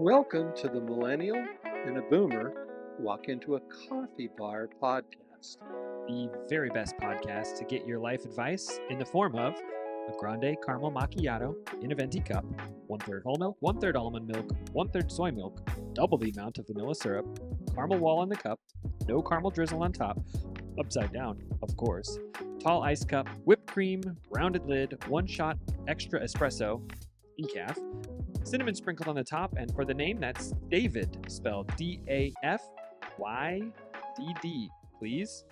Welcome to the Millennial and a Boomer Walk into a Coffee Bar podcast. The very best podcast to get your life advice in the form of a grande caramel macchiato in a venti cup, 1/3 whole milk, 1/3 almond milk, 1/3 soy milk, double the amount of vanilla syrup, caramel wall in the cup, no caramel drizzle on top, upside down, of course, tall ice cup, whipped cream, rounded lid, one shot extra espresso, decaf, cinnamon sprinkled on the top, and for the name, that's David, spelled Dafydd, please.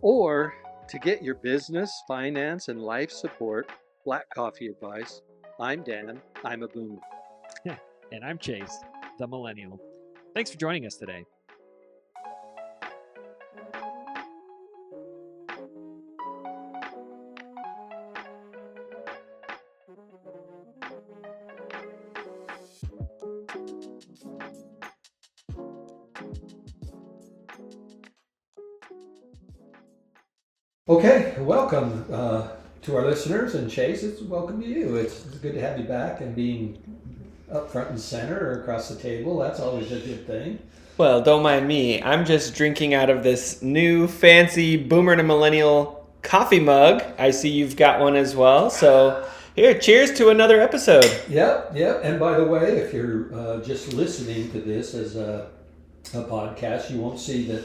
Or to get your business, finance, and life support black coffee advice, I'm Dan, I'm a Boomer. And I'm Chase, the Millennial. Thanks for joining us today. Okay, welcome to our listeners, and Chase, it's welcome to you. It's good to have you back and being up front and center or across the table. That's always a good thing. Well, don't mind me. I'm just drinking out of this new fancy Boomer to Millennial coffee mug. I see you've got one as well. So here, cheers to another episode. Yep. And by the way, if you're just listening to this as a podcast, you won't see that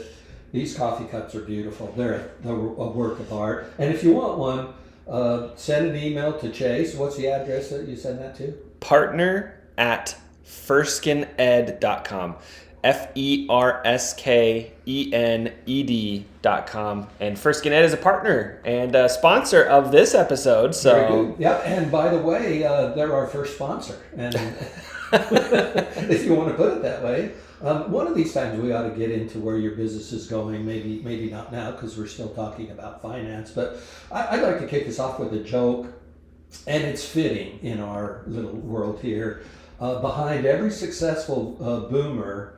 these coffee cups are beautiful. They're a work of art. And if you want one, send an email to Chase. What's the address that you send that to? Partner@ferskened.com. FERSKENED.com. And Fersken Ed is a partner and a sponsor of this episode. So very good. Yep. And by the way, they're our first sponsor. And if you want to put it that way. One of these times we ought to get into where your business is going, maybe not now because we're still talking about finance, but I'd like to kick this off with a joke, and it's fitting in our little world here. Behind every successful boomer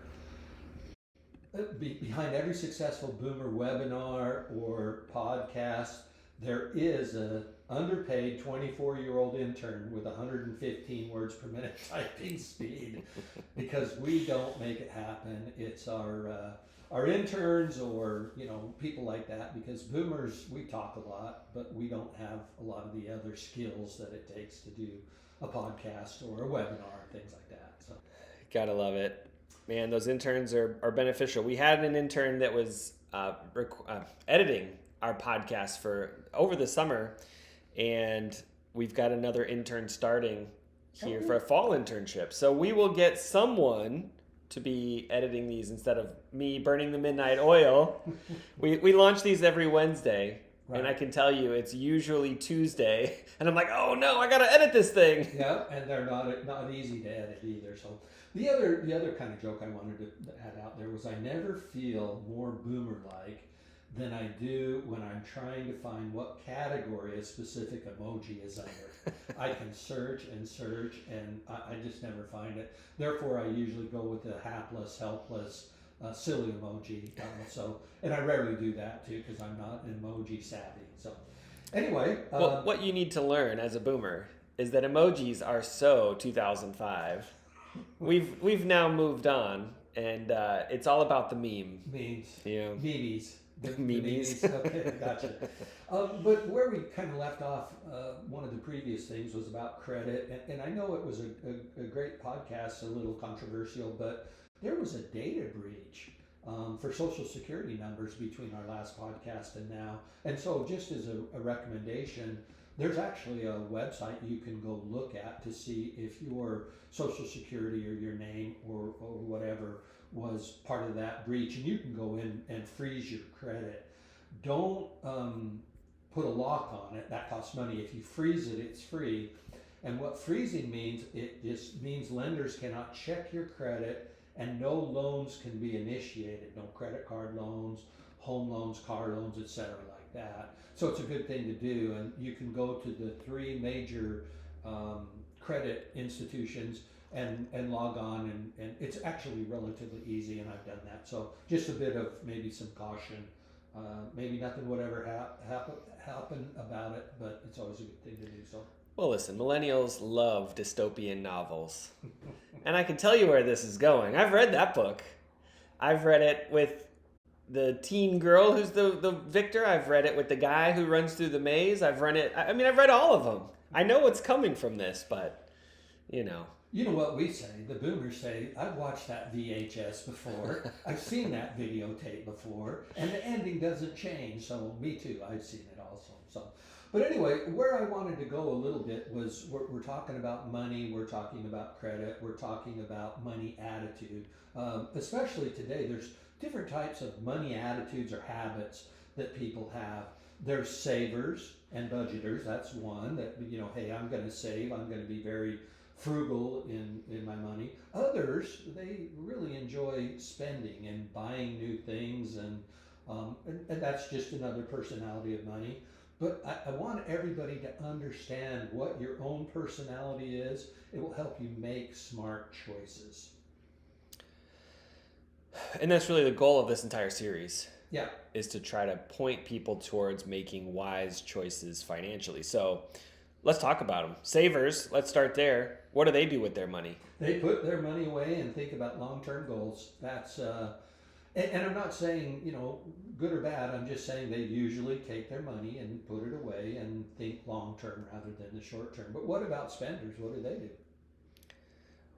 webinar or podcast, there is an underpaid 24-year-old intern with 115 words per minute typing speed, because we don't make it happen. It's our interns or people like that, because boomers, we talk a lot, but we don't have a lot of the other skills that it takes to do a podcast or a webinar, things like that. So gotta love it. Man, those interns are beneficial. We had an intern that was editing our podcast for over the summer, and we've got another intern starting here for a fall internship. So we will get someone to be editing these instead of me burning the midnight oil. We launch these every Wednesday, right. And I can tell you it's usually Tuesday, and I'm like, oh no, I gotta edit this thing. Yeah, and they're not easy to edit either. So the other kind of joke I wanted to add out there was, I never feel more boomer-like than I do when I'm trying to find what category a specific emoji is under. I can search, and I just never find it. Therefore, I usually go with the hapless, helpless, silly emoji. And I rarely do that too, because I'm not emoji savvy. So anyway. Well, what you need to learn as a boomer is that emojis are so 2005. We've now moved on, and it's all about the meme. Memes. Yeah. Memes. Memes. Okay, gotcha. But where we kind of left off, one of the previous things was about credit, and I know it was a great podcast, a little controversial, but there was a data breach for Social Security numbers between our last podcast and now. And so just as a recommendation, there's actually a website you can go look at to see if your Social Security or your name or whatever was part of that breach, and you can go in and freeze your credit. Don't put a lock on it. That costs money. If you freeze it, it's free. And what freezing means, it just means lenders cannot check your credit, and no loans can be initiated. No credit card loans, home loans, car loans, etc. like that. So it's a good thing to do, and you can go to the three major credit institutions and log on, and it's actually relatively easy, and I've done that. So just a bit of maybe some caution. Maybe nothing would ever happen about it, but it's always a good thing to do so. Well, listen, millennials love dystopian novels. And I can tell you where this is going. I've read that book. I've read it with the teen girl who's the victor. I've read it with the guy who runs through the maze. I've read all of them. I know what's coming from this, but, You know what we say? The boomers say, I've watched that VHS before. I've seen that videotape before. And the ending doesn't change. So me too. I've seen it also. So, but anyway, where I wanted to go a little bit was we're talking about money. We're talking about credit. We're talking about money attitude. Especially today, there's different types of money attitudes or habits that people have. There's savers and budgeters. That's one that, hey, I'm going to save. I'm going to be very frugal in my money. Others, they really enjoy spending and buying new things, and that's just another personality of money. But I want everybody to understand what your own personality is. It will help you make smart choices. And that's really the goal of this entire series. Yeah. Is to try to point people towards making wise choices financially. So let's talk about them. Savers, let's start there. What do they do with their money? They put their money away and think about long-term goals. That's, and I'm not saying, good or bad. I'm just saying they usually take their money and put it away and think long-term rather than the short-term. But what about spenders? What do they do?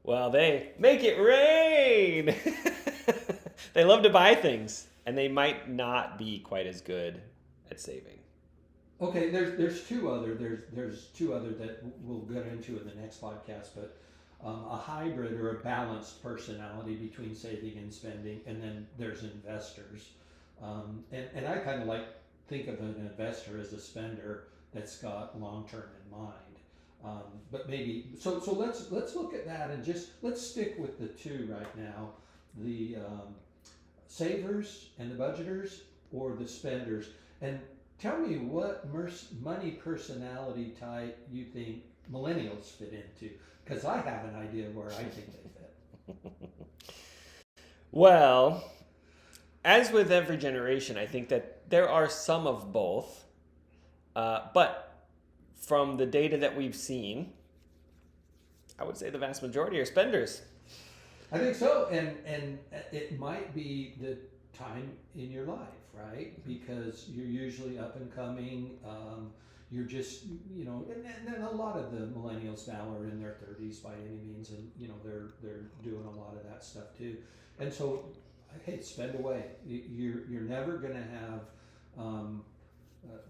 Well, they make it rain. They love to buy things, and they might not be quite as good at saving. Okay, there's two other that we'll get into in the next podcast, but a hybrid or a balanced personality between saving and spending, and then there's investors, and I kind of think of an investor as a spender that's got long term in mind, but maybe so let's look at that and just let's stick with the two right now, the savers and the budgeters or the spenders, and tell me what money personality type you think millennials fit into, because I have an idea of where I think they fit. Well, as with every generation, I think that there are some of both, but from the data that we've seen, I would say the vast majority are spenders. I think so, and it might be the time in your life, right? Because you're usually up and coming. You're just, and a lot of the millennials now are in their 30s by any means, and they're doing a lot of that stuff too. And so, hey, spend away. You're never going to have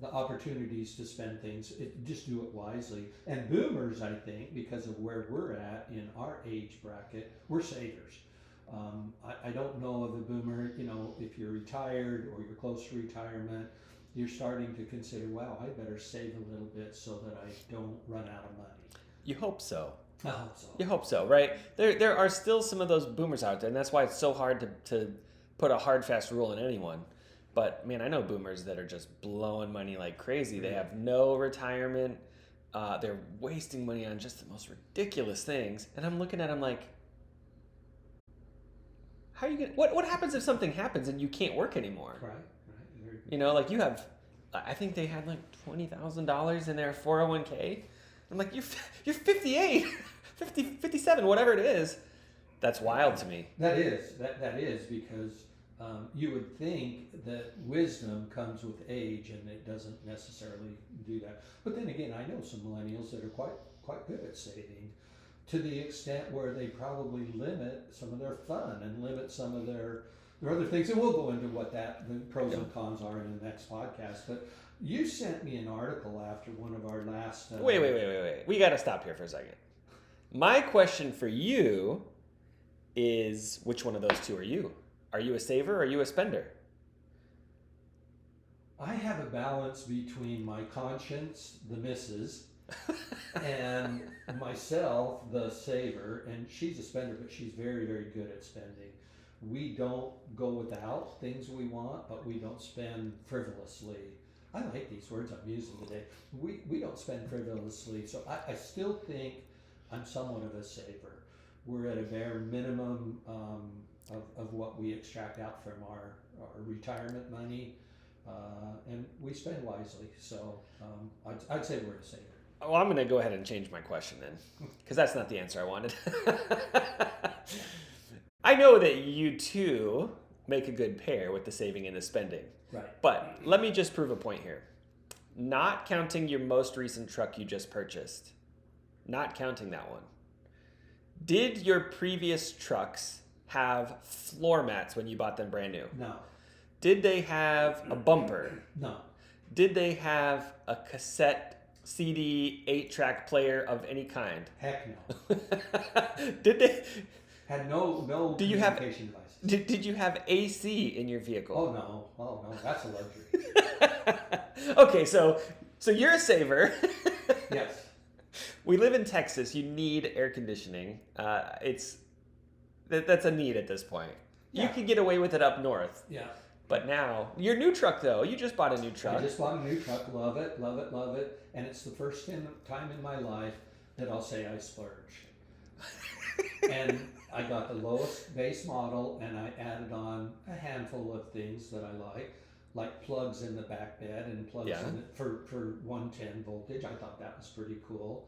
the opportunities to spend things. Just do it wisely. And boomers, I think, because of where we're at in our age bracket, we're savers. I don't know of a boomer, if you're retired or you're close to retirement, you're starting to consider, wow, I better save a little bit so that I don't run out of money. You hope so. I hope so. You hope so, right? There are still some of those boomers out there, and that's why it's so hard to put a hard, fast rule on anyone. But, man, I know boomers that are just blowing money like crazy. They have no retirement. They're wasting money on just the most ridiculous things. And I'm looking at them like, how are you gonna? What happens if something happens and you can't work anymore? Right. You have, I think they had like $20,000 in their 401k. I'm like, you're 58, 50, 57, whatever it is. That's wild to me. That is because you would think that wisdom comes with age, and it doesn't necessarily do that. But then again, I know some millennials that are quite good at saving, to the extent where they probably limit some of their fun and limit some of their other things. And we'll go into what the pros and cons are in the next podcast. But you sent me an article after one of our last... Wait. We got to stop here for a second. My question for you is, which one of those two are you? Are you a saver or are you a spender? I have a balance between my conscience, the missus, and myself, the saver. And she's a spender, but she's very, very good at spending. We don't go without things we want, but we don't spend frivolously. I like these words I'm using today. We don't spend frivolously. So I still think I'm somewhat of a saver. We're at a bare minimum of what we extract out from our retirement money, and we spend wisely. So I'd say we're a saver. Well, I'm going to go ahead and change my question then, because that's not the answer I wanted. I know that you two make a good pair with the saving and the spending. Right. But let me just prove a point here. Not counting your most recent truck you just purchased, not counting that one. Did your previous trucks have floor mats when you bought them brand new? No. Did they have a bumper? No. Did they have a cassette CD 8-track player of any kind? Heck no. Did they? Had no Do you have communication devices. Did you have AC in your vehicle? Oh no, that's a luxury. Okay, so you're a saver. Yes. We live in Texas. You need air conditioning. That's a need at this point. You Yeah. could get away with it up north. Yeah. But now, your new truck though, you just bought a new truck. I just bought a new truck. Love it, love it, love it. And it's the first time in my life that I'll say I splurged. And I got the lowest base model, and I added on a handful of things that I like plugs in the back bed and plugs Yeah. in it for 110 voltage. I thought that was pretty cool.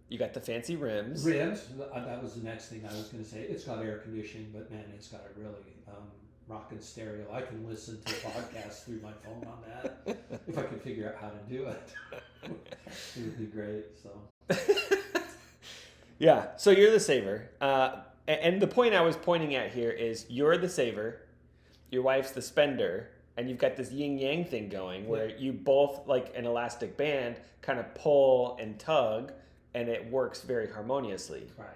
You got the fancy rims. Rims, that was the next thing I was going to say. It's got air conditioning, but man, it's got a really rockin' stereo. I can listen to podcasts through my phone on that. If I could figure out how to do it, it would be great. So. Yeah, so you're the saver. And the point I was pointing at here is you're the saver, your wife's the spender, and you've got this yin-yang thing going where you both, like an elastic band, kind of pull and tug, and it works very harmoniously. Right.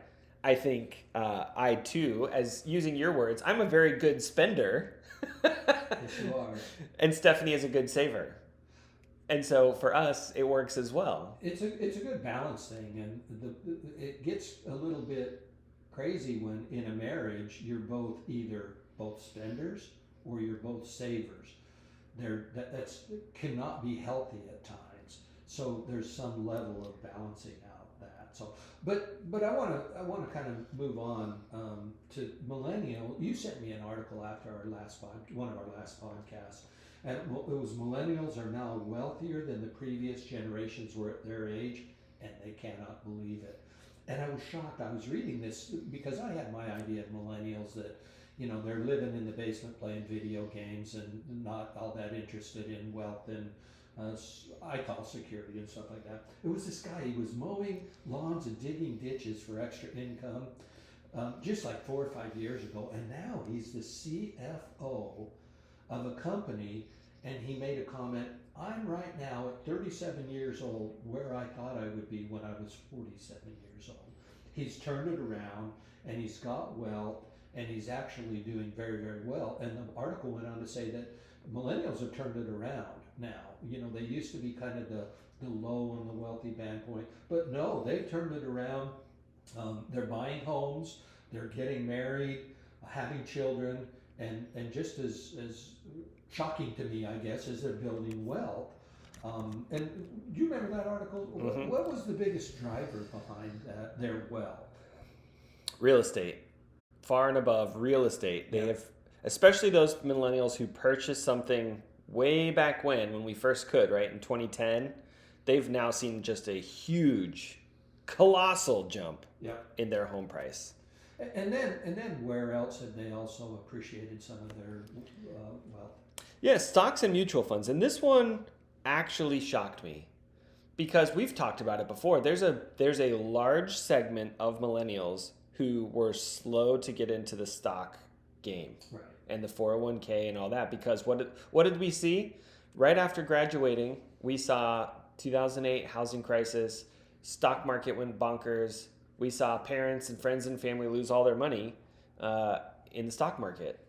I think I, too, as using your words, I'm a very good spender. Yes, you are. And Stephanie is a good saver. And so for us, it works as well. It's a good balance thing, and it gets a little bit crazy when in a marriage you're both spenders or you're both savers. That's cannot be healthy at times. So there's some level of balancing out that. So, but I want to kind of move on to millennial. You sent me an article after one of our last podcasts. And it was millennials are now wealthier than the previous generations were at their age, and they cannot believe it. And I was shocked. I was reading this because I had my idea of millennials that, they're living in the basement playing video games and not all that interested in wealth and I call security and stuff like that. It was this guy. He was mowing lawns and digging ditches for extra income, just like 4 or 5 years ago, and now he's the CFO of a company, and he made a comment, I'm right now at 37 years old where I thought I would be when I was 47 years old. He's turned it around, and he's got wealth, and he's actually doing very, very well. And the article went on to say that millennials have turned it around now. They used to be kind of the low and the wealthy band point, but no, they've turned it around. They're buying homes, they're getting married, having children, and just as shocking to me, I guess, is they're building wealth. And do you remember that article? Mm-hmm. What was the biggest driver behind their wealth? Real estate. Far and above real estate. They have, especially those millennials who purchased something way back when we first could, right, in 2010, they've now seen just a huge, colossal jump in their home price. And then where else have they also appreciated some of their wealth? Yeah, stocks and mutual funds. And this one actually shocked me because we've talked about it before. There's a large segment of millennials who were slow to get into the stock game. Right. And the 401k and all that, because what did we see? Right after graduating, we saw 2008 housing crisis, stock market went bonkers. We saw parents and friends and family lose all their money in the stock market.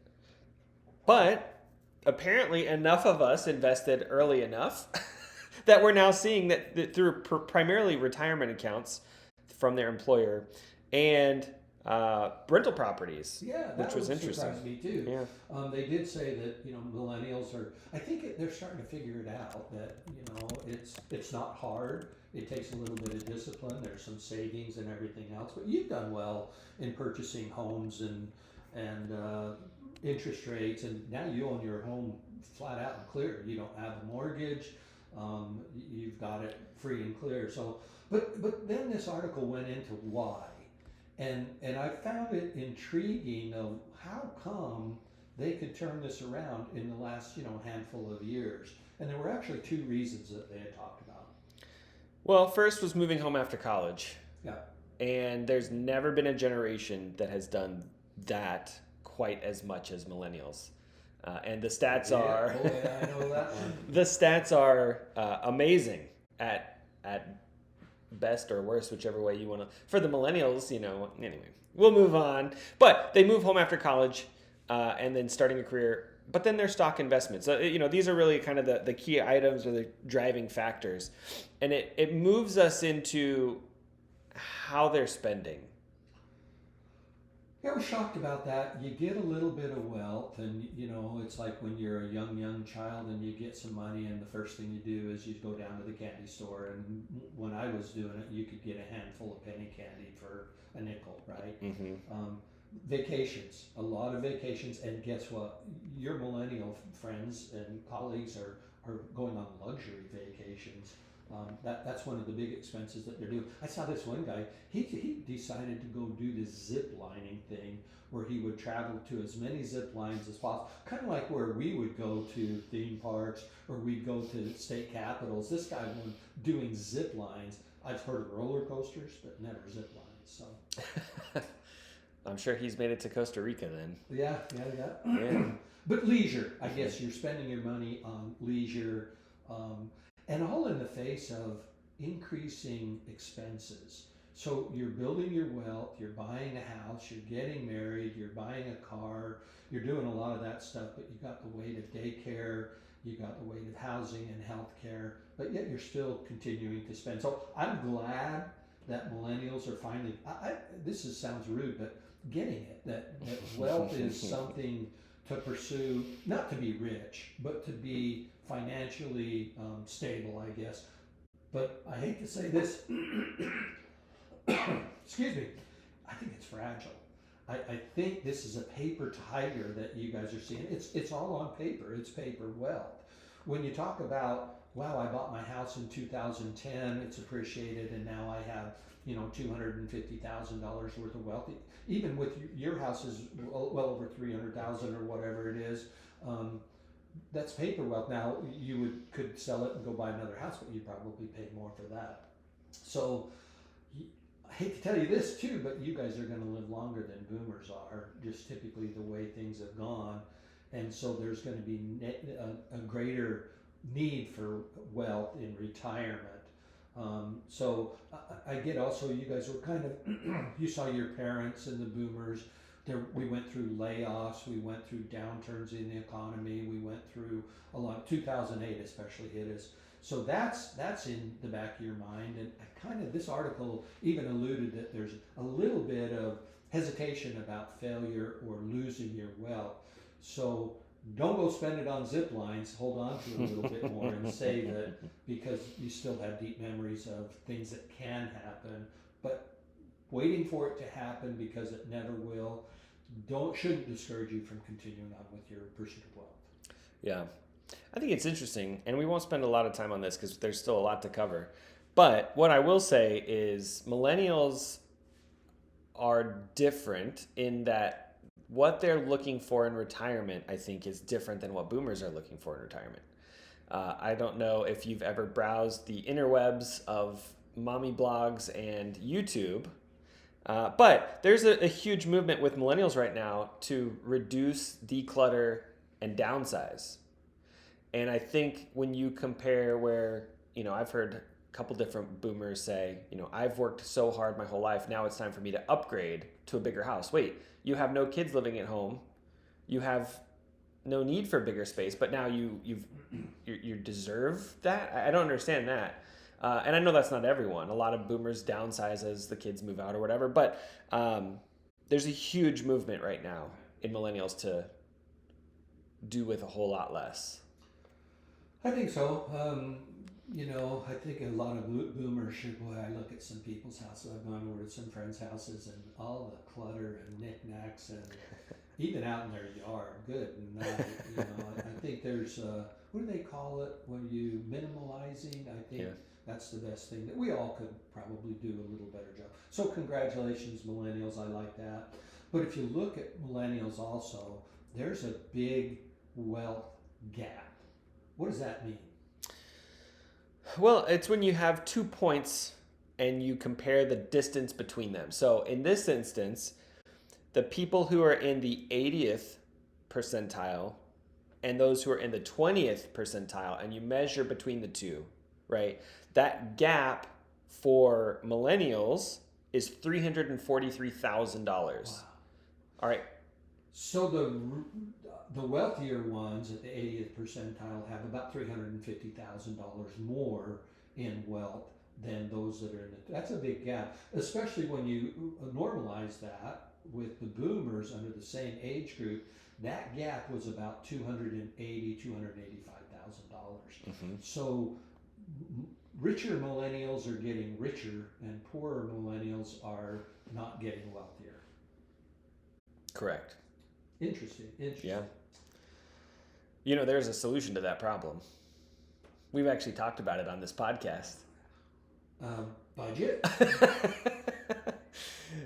But apparently enough of us invested early enough that we're now seeing that through primarily retirement accounts from their employer and rental properties, which was interesting. Surprised me too. Yeah. They did say that millennials are. I think they're starting to figure it out that it's not hard. It takes a little bit of discipline. There's some savings and everything else. But you've done well in purchasing homes and interest rates, and now you own your home flat out and clear. You don't have a mortgage. you've got it free and clear. So, but then this article went into why, and I found it intriguing of how come they could turn this around in the last handful of years, and there were actually two reasons that they had talked about. Well, first was moving home after college. Yeah. And there's never been a generation that has done that quite as much as millennials. And the stats are I know that one. the stats are amazing at best or worst, whichever way you want to. For the millennials, anyway, we'll move on. But they move home after college and then starting a career. But then their stock investments. So, these are really kind of the key items or the driving factors. And it moves us into how they're spending. Yeah, I was shocked about that. You get a little bit of wealth, and it's like when you're a young child and you get some money, and the first thing you do is you go down to the candy store. And when I was doing it, you could get a handful of penny candy for a nickel, right? Mm-hmm. Vacations, a lot of vacations, and guess what? Your millennial friends and colleagues are going on luxury vacations. That's one of the big expenses that they're doing. I saw this one guy, he decided to go do this zip lining thing where he would travel to as many zip lines as possible, kind of like where we would go to theme parks or we'd go to state capitals. This guy was doing zip lines. I've heard of roller coasters, but never zip lines. So I'm sure he's made it to Costa Rica then. Yeah. But leisure, I guess you're spending your money on leisure. And all in the face of increasing expenses. So you're building your wealth, you're buying a house, you're getting married, you're buying a car, you're doing a lot of that stuff, but you got the weight of daycare, you got the weight of housing and healthcare, but yet you're still continuing to spend. So I'm glad that millennials are finally, sounds rude, but getting it, that wealth is something to pursue, not to be rich, but to be financially stable, I guess. But I hate to say this, excuse me, I think it's fragile. I think this is a paper tiger that you guys are seeing. It's all on paper. It's paper wealth. When you talk about, wow, I bought my house in 2010, it's appreciated, and now I have $250,000 worth of wealth. Even with your house is well over 300,000 or whatever it is. That's paper wealth. Now you could sell it and go buy another house, but you'd probably pay more for that. So I hate to tell you this too, but you guys are going to live longer than boomers are, just typically the way things have gone. And so there's going to be a greater need for wealth in retirement. So I get also, you guys were kind of, you saw your parents and the boomers. We went through layoffs, we went through downturns in the economy, we went through a lot. 2008 especially hit us. So that's in the back of your mind. And this article even alluded that there's a little bit of hesitation about failure or losing your wealth. So don't go spend it on zip lines. Hold on to it a little bit more and save it, because you still have deep memories of things that can happen. But waiting for it to happen, because it never will, shouldn't discourage you from continuing on with your pursuit of wealth. Yeah. I think it's interesting, and we won't spend a lot of time on this because there's still a lot to cover. But what I will say is millennials are different in that what they're looking for in retirement, I think, is different than what boomers are looking for in retirement. I don't know if you've ever browsed the interwebs of mommy blogs and YouTube, but there's a huge movement with millennials right now to reduce, declutter, and downsize. And I think when you compare where, I've heard a couple different boomers say, I've worked so hard my whole life, now it's time for me to upgrade to a bigger house. Wait, you have no kids living at home. You have no need for bigger space, but now you deserve that? I don't understand that. And I know that's not everyone. A lot of boomers downsize as the kids move out or whatever, but there's a huge movement right now in millennials to do with a whole lot less. I think so. I think a lot of boomers should, I look at some people's houses. I've gone over to some friends' houses, and all the clutter and knickknacks, and even out in their yard, good night. I think there's what do they call it when you minimalizing? I think Yeah. that's the best thing that we all could probably do a little better job. So congratulations, millennials. I like that. But if you look at millennials also, there's a big wealth gap. What does that mean? Well, it's when you have 2 points and you compare the distance between them. So in this instance, the people who are in the 80th percentile and those who are in the 20th percentile, and you measure between the two, right? That gap for millennials is $343,000. Wow. All right. So the wealthier ones at the 80th percentile have about $350,000 more in wealth than those that are in the. That's a big gap, especially when you normalize that with the boomers under the same age group. That gap was about $285,000. Mm-hmm. So richer millennials are getting richer, and poorer millennials are not getting wealthier. Correct. Interesting. Yeah. You know, there's a solution to that problem. We've actually talked about it on this podcast. Budget?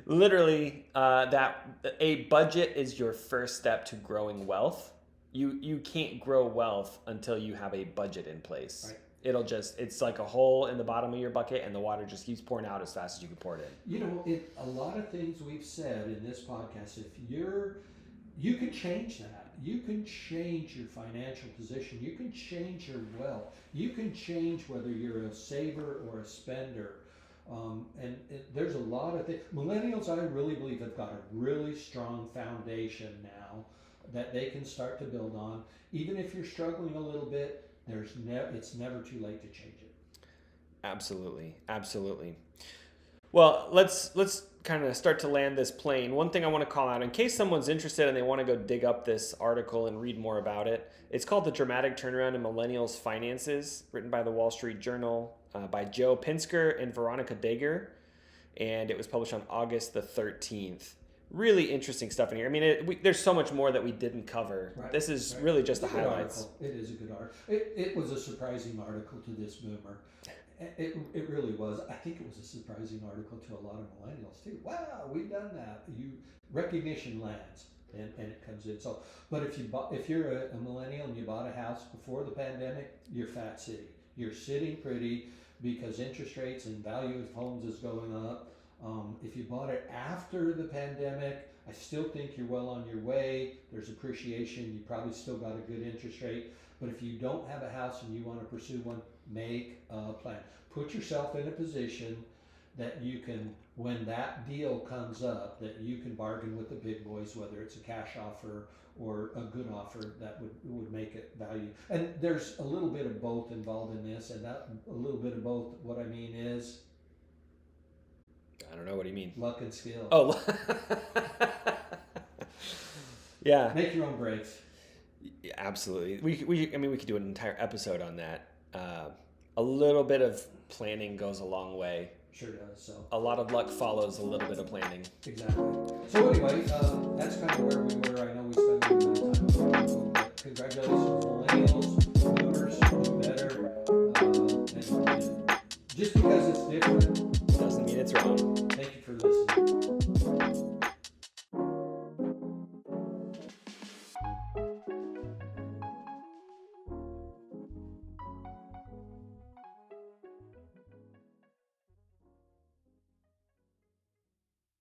Literally, that a budget is your first step to growing wealth. You can't grow wealth until you have a budget in place. Right. It's like a hole in the bottom of your bucket, and the water just keeps pouring out as fast as you can pour it in. You know, a lot of things we've said in this podcast, you can change that. You can change your financial position. You can change your wealth. You can change whether you're a saver or a spender. There's a lot of things. Millennials, I really believe, have got a really strong foundation now that they can start to build on. Even if you're struggling a little bit, it's never too late to change it. Absolutely. Well, let's kind of start to land this plane. One thing I want to call out, in case someone's interested and they want to go dig up this article and read more about it, it's called The Dramatic Turnaround in Millennials' Finances, written by the Wall Street Journal by Joe Pinsker and Veronica Dager, and it was published on August the 13th. Really interesting stuff in here. I mean, there's so much more that we didn't cover. Right, this is right. really just It's the a good highlights. article. It is a good article. It was a surprising article to this boomer. It really was. I think it was a surprising article to a lot of millennials too. Wow, we've done that. Recognition lands and it comes in. So, but if you're a millennial and you bought a house before the pandemic, you're fat city. You're sitting pretty because interest rates and value of homes is going up. If you bought it after the pandemic, I still think you're well on your way. There's appreciation. You probably still got a good interest rate. But if you don't have a house and you want to pursue one, make a plan. Put yourself in a position that you can, when that deal comes up, that you can bargain with the big boys, whether it's a cash offer or a good offer that would make it value. And there's a little bit of both involved in this, and that a little bit of both, what I mean is, I don't know, what do you mean? luck and skill. Oh, yeah. Make your own breaks. Yeah, absolutely. We could do an entire episode on that. A little bit of planning goes a long way. Sure does. So A lot of luck follows a little bit of planning. exactly. So anyway, that's kind of where we were. I know we spent a little bit of time on it, but congratulations.